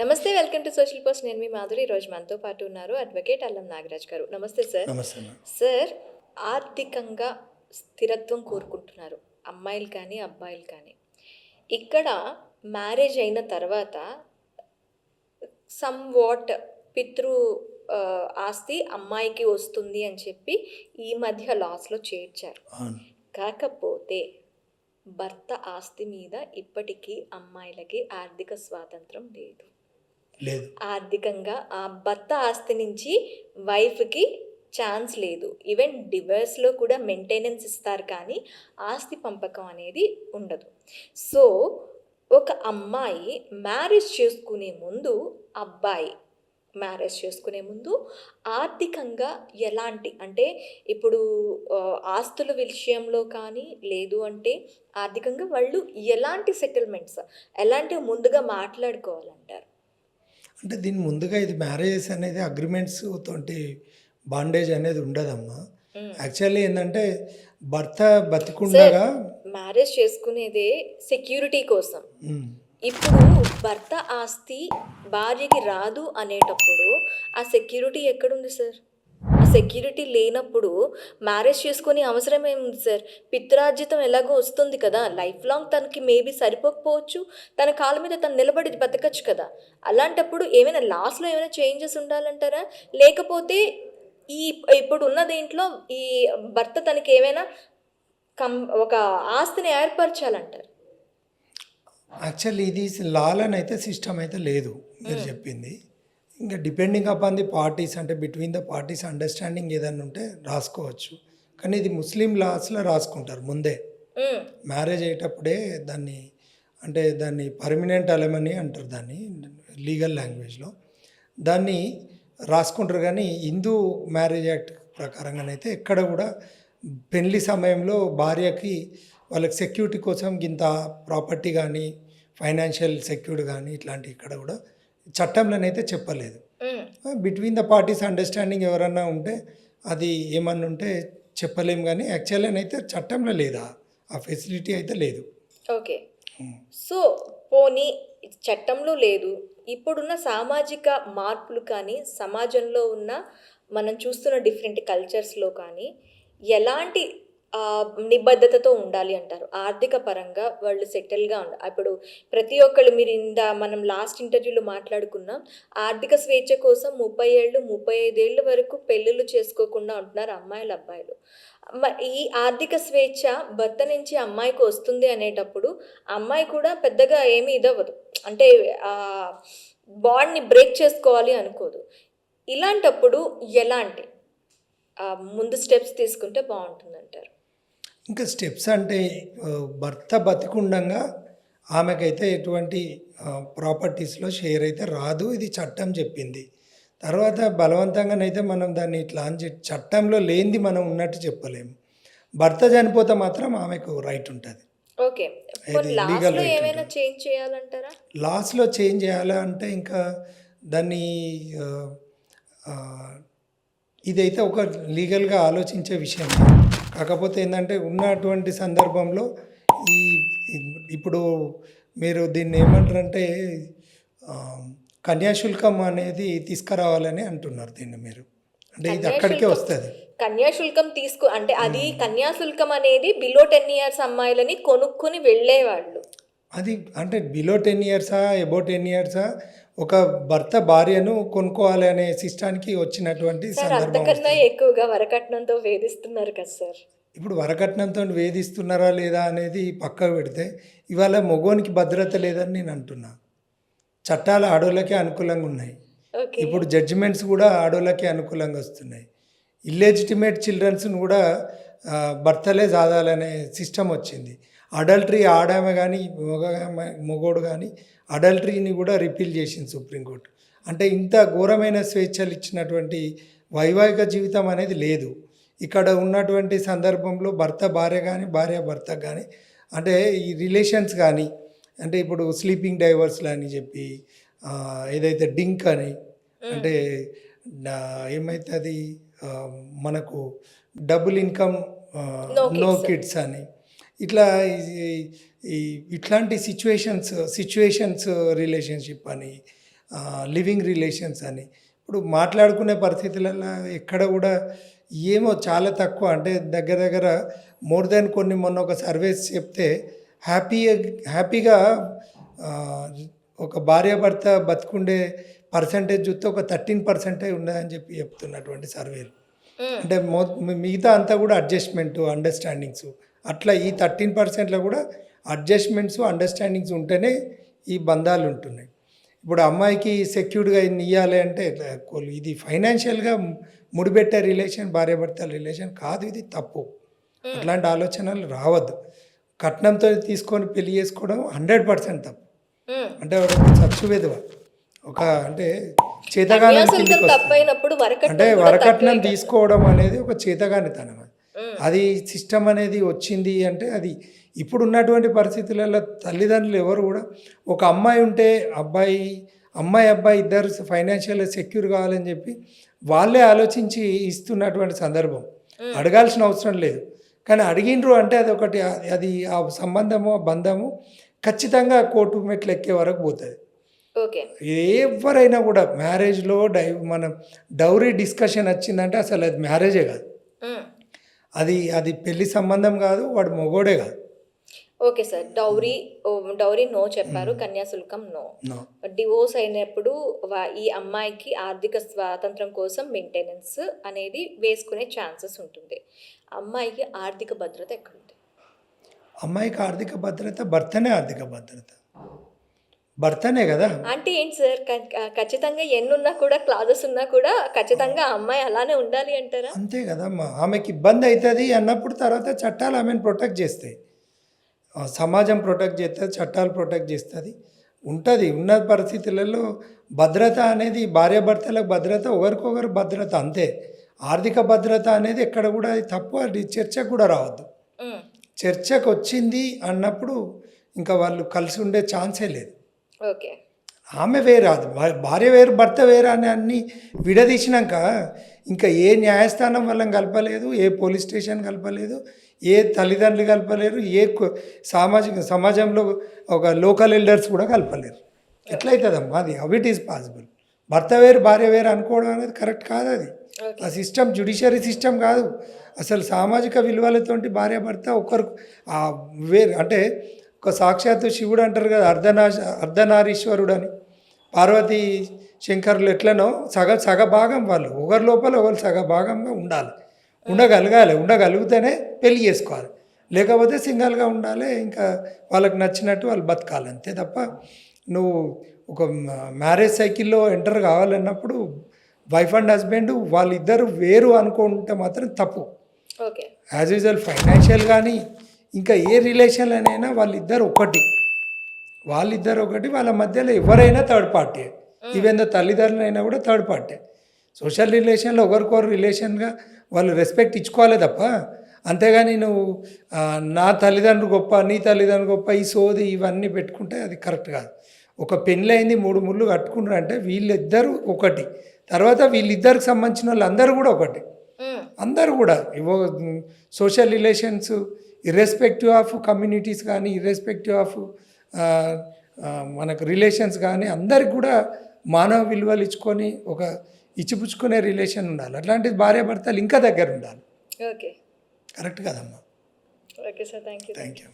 నమస్తే. Welcome to social post. నేను మీ మాధురి. ఈరోజు మనతో పాటు ఉన్నారు అడ్వకేట్ అల్లం నాగరాజ్ గారు. నమస్తే సార్. నమస్తే మేడం. సార్, ఆర్థికంగా స్థిరత్వం కోరుకుంటున్నారు అమ్మాయిలు కానీ, అబ్బాయిలు కానీ. ఇక్కడ మ్యారేజ్ అయిన తర్వాత సమ్ వాట్ పితృ ఆస్తి అమ్మాయికి వస్తుంది అని చెప్పి ఈ మధ్య లాస్లో చేర్చారు. అవును. కాకపోతే భర్త ఆస్తి మీద ఇప్పటికీ అమ్మాయిలకి ఆర్థిక స్వాతంత్రం లేదు. ఆర్థికంగా ఆ భర్త ఆస్తి నుంచి వైఫ్కి ఛాన్స్ లేదు. ఈవెన్ డివర్స్లో కూడా మెయింటెనెన్స్ ఇస్తారు, కానీ ఆస్తి పంపకం అనేది ఉండదు. సో ఒక అమ్మాయి మ్యారేజ్ చేసుకునే ముందు, అబ్బాయి మ్యారేజ్ చేసుకునే ముందు ఆర్థికంగా ఎలాంటి, అంటే ఇప్పుడు ఆస్తుల విషయంలో కానీ, లేదు అంటే ఆర్థికంగా వాళ్ళు ఎలాంటి సెటిల్మెంట్స్, ఎలాంటివి ముందుగా మాట్లాడుకోవాలంటారు? అంటే దీని ముందుగా ఇది మ్యారేజెస్ అనేది అగ్రిమెంట్స్ తోటి బాండేజ్ అనేది ఉండదమ్మా. యాక్చువల్లీ ఏంటంటే భర్త బతికుండగా మ్యారేజ్ చేసుకునేదే సెక్యూరిటీ కోసం. ఇప్పుడు భర్త ఆస్తి భార్యకి రాదు అనేటప్పుడు ఆ సెక్యూరిటీ ఎక్కడుంది సార్? ఆ సెక్యూరిటీ లేనప్పుడు మ్యారేజ్ చేసుకునే అవసరం ఏముంది సార్? పిత్రార్జితం ఎలాగో వస్తుంది కదా, లైఫ్ లాంగ్ తనకి మేబీ సరిపోకపోవచ్చు, తన కాళ్ళ మీద తను నిలబడి బతకచ్చు కదా. అలాంటప్పుడు ఏమైనా లాస్లో ఏమైనా చేంజెస్ ఉండాలంటారా? లేకపోతే ఇప్పుడు ఉన్న దీంట్లో ఈ భర్త తనకి ఏమైనా ఒక ఆస్తిని ఏర్పరచాలంటారు? యాక్చువల్లీ ఇది లాలని అయితే సిస్టమ్ అయితే లేదు మీరు చెప్పింది. ఇంకా డిపెండింగ్ అపాన్ ది పార్టీస్, అంటే బిట్వీన్ ద పార్టీస్ అండర్స్టాండింగ్ ఏదైనా ఉంటే రాసుకోవచ్చు. కానీ ఇది ముస్లిం లాస్లో రాసుకుంటారు ముందే. మ్యారేజ్ అయ్యేటప్పుడే దాన్ని పర్మనెంట్ అలమనీ అంటారు, దాన్ని లీగల్ లాంగ్వేజ్లో దాన్ని రాసుకుంటారు. కానీ హిందూ మ్యారేజ్ యాక్ట్ ప్రకారంగానైతే ఎక్కడ కూడా పెళ్లి సమయంలో భార్యకి వాళ్ళకి సెక్యూరిటీ కోసం ఇంత ప్రాపర్టీ కానీ, ఫైనాన్షియల్ సెక్యూరిటీ కానీ ఇట్లాంటివి ఇక్కడ కూడా చట్టంలోనైతే చెప్పలేదు. బిట్వీన్ ద పార్టీస్ అండర్స్టాండింగ్ ఎవరన్నా ఉంటే అది ఏమన్నా ఉంటే చెప్పలేము, కానీ యాక్చువల్గానైతే చట్టంలో లేదా ఆ ఫెసిలిటీ అయితే లేదు. ఓకే. సో పోనీ చట్టంలో లేదు, ఇప్పుడున్న సామాజిక మార్పులు కానీ, సమాజంలో ఉన్న మనం చూస్తున్న డిఫరెంట్ కల్చర్స్లో కానీ ఎలాంటి నిబద్ధతతో ఉండాలి అంటారు? ఆర్థిక పరంగా వాళ్ళు సెటిల్గా ఇప్పుడు ప్రతి ఒక్కళ్ళు, మీరు మనం లాస్ట్ ఇంటర్వ్యూలో మాట్లాడుకున్నాం, ఆర్థిక స్వేచ్ఛ కోసం 30 ఏళ్ళు 35 ఏళ్ళ వరకు పెళ్ళిళ్ళు చేసుకోకుండా ఉంటున్నారు అమ్మాయిలు, అబ్బాయిలు. ఈ ఆర్థిక స్వేచ్ఛ భర్త నుంచి అమ్మాయికి వస్తుంది అనేటప్పుడు అమ్మాయి కూడా పెద్దగా ఏమీ ఇదవ్వదు, అంటే బాండ్ని బ్రేక్ చేసుకోవాలి అనుకోదు. ఇలాంటప్పుడు ఎలాంటి ముందు స్టెప్స్ తీసుకుంటే బాగుంటుందంటారు? ఇంకా స్టెప్స్ అంటే భర్త బతికుండగా ఆమెకైతే ఎటువంటి ప్రాపర్టీస్లో షేర్ అయితే రాదు, ఇది చట్టం చెప్పింది. తర్వాత బలవంతంగానైతే మనం దాన్ని ఇట్లా చట్టంలో లేనిది మనం ఉన్నట్టు చెప్పలేము. భర్త చనిపోతే మాత్రం ఆమెకు రైట్ ఉంటుంది. ఓకే. లీగల్ ఏమైనా చేంజ్ చేయాలంటారా? లాస్లో చేంజ్ చేయాలా అంటే ఇంకా దాన్ని ఇదైతే ఒక లీగల్గా ఆలోచించే విషయం. కాకపోతే ఏంటంటే ఉన్నటువంటి సందర్భంలో ఇప్పుడు మీరు దీన్ని ఏమంటారంటే కన్యాశుల్కం అనేది తీసుకురావాలని అంటున్నారు దీన్ని మీరు, అంటే ఇది అక్కడికే వస్తుంది. కన్యాశుల్కం అంటే అది కన్యాశుల్కం అనేది బిలో 10 years అమ్మాయిలని కొనుక్కొని వెళ్ళేవాళ్ళు. అది అంటే బిలో 10 yearsా ఎబో 10 yearsా ఒక భర్త భార్యను కొనుక్కోవాలి అనే సిస్టానికి వచ్చినటువంటి సందర్భం. ఎక్కువగా వరకట్నంతో వేధిస్తున్నారు కదా సార్. ఇప్పుడు వరకట్నంతో వేధిస్తున్నారా లేదా అనేది పక్కకు పెడితే ఇవాళ మగోనికి భద్రత లేదని నేను అంటున్నా. చట్టాలు ఆడోళ్ళకే అనుకూలంగా ఉన్నాయి, ఇప్పుడు జడ్జిమెంట్స్ కూడా ఆడోళ్ళకే అనుకూలంగా వస్తున్నాయి. ఇల్లెజిటిమేట్ చిల్డ్రన్స్ను కూడా భర్తలే సాదాలనే సిస్టమ్ వచ్చింది. అడల్టరీ ఆడామె కానీ మొగోడు కానీ అడల్టరీని కూడా రిపీల్ చేసింది సుప్రీంకోర్టు. అంటే ఇంత ఘోరమైన స్వేచ్ఛలు ఇచ్చినటువంటి వైవాహిక జీవితం అనేది లేదు. ఇక్కడ ఉన్నటువంటి సందర్భంలో భర్త భార్య కానీ, భార్య భర్త కానీ, అంటే ఈ రిలేషన్స్ కానీ, అంటే ఇప్పుడు స్లీపింగ్ డైవర్స్లు అని చెప్పి ఏదైతే డింక్ అని, అంటే ఏమైతే అది మనకు డబుల్ ఇన్కమ్ నో కిడ్స్ అని, ఇట్లా ఇట్లాంటి సిచ్యువేషన్స్ రిలేషన్షిప్ అని లివింగ్ రిలేషన్స్ అని. ఇప్పుడు మాట్లాడుకునే పరిస్థితులలో ఎక్కడ కూడా ఏమో చాలా తక్కువ, అంటే దగ్గర దగ్గర మోర్ దెన్ మొన్న ఒక సర్వేస్ చెప్తే హ్యాపీ హ్యాపీగా ఆ, ఒక భార్యాభర్త బతుకుండే పర్సంటేజ్ చూస్తే ఒక 13% ఉన్నదని చెప్పి చెప్తున్నటువంటి సర్వేలు. మ్మ్. అంటే మిగతా అంతా కూడా అడ్జస్ట్మెంట్ అండర్స్టాండింగ్స్, అట్లా ఈ 13%లో కూడా అడ్జస్ట్మెంట్స్ అండర్స్టాండింగ్స్ ఉంటేనే ఈ బంధాలు ఉంటున్నాయి. ఇప్పుడు అమ్మాయికి సెక్యూర్డ్గా ఇవ్వాలి అంటే ఇది ఫైనాన్షియల్గా ముడిపెట్టే రిలేషన్, భార్యాభర్తల రిలేషన్ కాదు, ఇది తప్పు. అట్లాంటి ఆలోచనలు రావద్దు. కట్నంతో తీసుకొని పెళ్లి చేసుకోవడం 100% తప్పు. మ్మ్. అంటే ఒక చచ్చు విధవ, ఒక అంటే చేతగాని కన్యాశుల్కం కిందికి వస్తుంది. తప్పైనప్పుడు అంటే వరకట్నం కూడా వరకట్నం తక్కువే కదా. తీసుకోవడం అనేది ఒక చేతగానితనం. మ్మ్. అది సిస్టమ్ అనేది వచ్చింది అంటే అది ఇప్పుడు ఉన్నటువంటి పరిస్థితులలో తల్లిదండ్రులు ఎవరు కూడా, ఒక అమ్మాయి ఉంటే అబ్బాయి ఇద్దరు ఫైనాన్షియల్గా సెక్యూర్ కావాలని చెప్పి వాళ్ళే ఆలోచించి ఇస్తున్నటువంటి సందర్భం. అడగాల్సిన అవసరం లేదు. కానీ అడిగిండ్రు అంటే అది ఒకటి, అది ఆ సంబంధము ఆ బంధము ఖచ్చితంగా కోర్టు మెట్లు ఎక్కే వరకు పోతుంది. ఓకే. ఎవరైనా కూడా మ్యారేజ్లో మనం డౌరీ డిస్కషన్ వచ్చిందంటే అసలు అది మ్యారేజే కాదు, మ్మ్. అది పెళ్లి సంబంధం కాదు, వాడు మొగోడే కాదు. ఓకే సార్, డౌరీ నో చెప్పారు, కన్యాశుల్కం నో. No. డివోర్స్ అయినప్పుడు ఈ అమ్మాయికి ఆర్థిక స్వాతంత్రం కోసం మెయింటెనెన్స్ అనేది వేసుకునే ఛాన్సెస్ ఉంటుంది. అమ్మాయికి ఆర్థిక భద్రత ఎక్కడుంది? అమ్మాయికి ఆర్థిక భద్రత భర్తనే ఆర్థిక భద్రత, భర్తనే కదా. అంటే ఏంటి సార్, ఖచ్చితంగా ఎన్నున్నా కూడా క్లాజెస్ ఉన్నా కూడా ఖచ్చితంగా ఆ అమ్మాయి అలానే ఉండాలి అంటారా? అంతే కదమ్మా. ఆమెకి ఇబ్బంది అవుతుంది అన్నప్పుడు తర్వాత చట్టాలు ఆమెను ప్రొటెక్ట్ చేస్తాయి, సమాజం ప్రొటెక్ట్ చేస్తుంది, చట్టాలు ప్రొటెక్ట్ చేస్తుంది. ఉంటుంది ఉన్న పరిస్థితులలో భద్రత అనేది భార్యాభర్తలకు భద్రత, ఒకరికొకరు భద్రత అంతే. ఆర్థిక భద్రత అనేది ఎక్కడ కూడా అది తప్పు, అది చర్చకు కూడా రావద్దు. మ్మ్. చర్చకు వచ్చింది అన్నప్పుడు ఇంకా వాళ్ళు కలిసి ఉండే ఛాన్సే లేదు. ఓకే. ఆమె వేరు, అది భార్య వేరు భర్త వేరు అని అన్నీ విడదీసినాక ఇంకా ఏ న్యాయస్థానం వాళ్ళని కలపలేదు, ఏ పోలీస్ స్టేషన్ కలపలేదు, ఏ తల్లిదండ్రులు కలపలేరు, సమాజంలో ఒక లోకల్ ఎల్డర్స్ కూడా కలపలేరు. ఎట్లయితుందమ్మా అది? How it is possible? భర్త వేరు భార్య వేరు అనుకోవడం అనేది కరెక్ట్ కాదు. అది ఆ సిస్టమ్ జ్యుడిషియరీ సిస్టమ్ కాదు. అసలు సామాజిక విలువలతోటి భార్య భర్త ఒకరు వేరు. అంటే ఒక సాక్షాత్తు శివుడు అంటారు కదా, అర్ధనారీశ్వరుడు అని. పార్వతీ శంకరులు ఎట్లనో సగభాగం వాళ్ళు ఒకరి లోపల ఒకరు సగభాగంగా ఉండాలి, ఉండగలిగితేనే పెళ్లి చేసుకోవాలి, లేకపోతే సింగల్గా ఉండాలి, ఇంకా వాళ్ళకి నచ్చినట్టు వాళ్ళు బతకాలి, అంతే తప్ప నువ్వు ఒక మ్యారేజ్ సైకిల్లో ఎంటర్ కావాలన్నప్పుడు వైఫ్ అండ్ హస్బెండ్ వాళ్ళిద్దరు వేరు అనుకుంటే మాత్రం తప్పు. ఓకే. యాజ్ యూజువల్ ఫైనాన్షియల్ కానీ ఇంకా ఏ రిలేషన్లోనైనా వాళ్ళిద్దరు ఒకటి, వాళ్ళ మధ్యలో ఎవరైనా థర్డ్ పార్టీ, ఈవెన్ ద తల్లిదండ్రులైనా కూడా థర్డ్ పార్టీ. సోషల్ రిలేషన్లో ఒకరికొకరు రిలేషన్గా వాళ్ళు రెస్పెక్ట్ ఇచ్చుకోవాలి తప్ప, అంతేగాని నువ్వు నా తల్లిదండ్రులు గొప్ప, నీ తల్లిదండ్రులు గొప్ప, ఈ సోది ఇవన్నీ పెట్టుకుంటే అది కరెక్ట్ కాదు. ఒక పెళ్ళయింది 3 ముళ్ళు కట్టుకున్నారు అంటే వీళ్ళిద్దరూ ఒకటి, తర్వాత వీళ్ళిద్దరికి సంబంధించిన వాళ్ళు అందరూ కూడా ఒకటి, అందరూ కూడా social relations irrespective of communities కానీ, ఇర్రెస్పెక్టివ్ ఆఫ్ మనకు రిలేషన్స్ కానీ అందరికి కూడా మానవ విలువలు ఇచ్చుకొని ఒక ఇచ్చిపుచ్చుకునే రిలేషన్ ఉండాలి. అట్లాంటిది భార్యాభర్తలు ఇంకా దగ్గర ఉండాలి. ఓకే. కరెక్ట్ కదమ్మా. Okay sir, thank you. Thank you.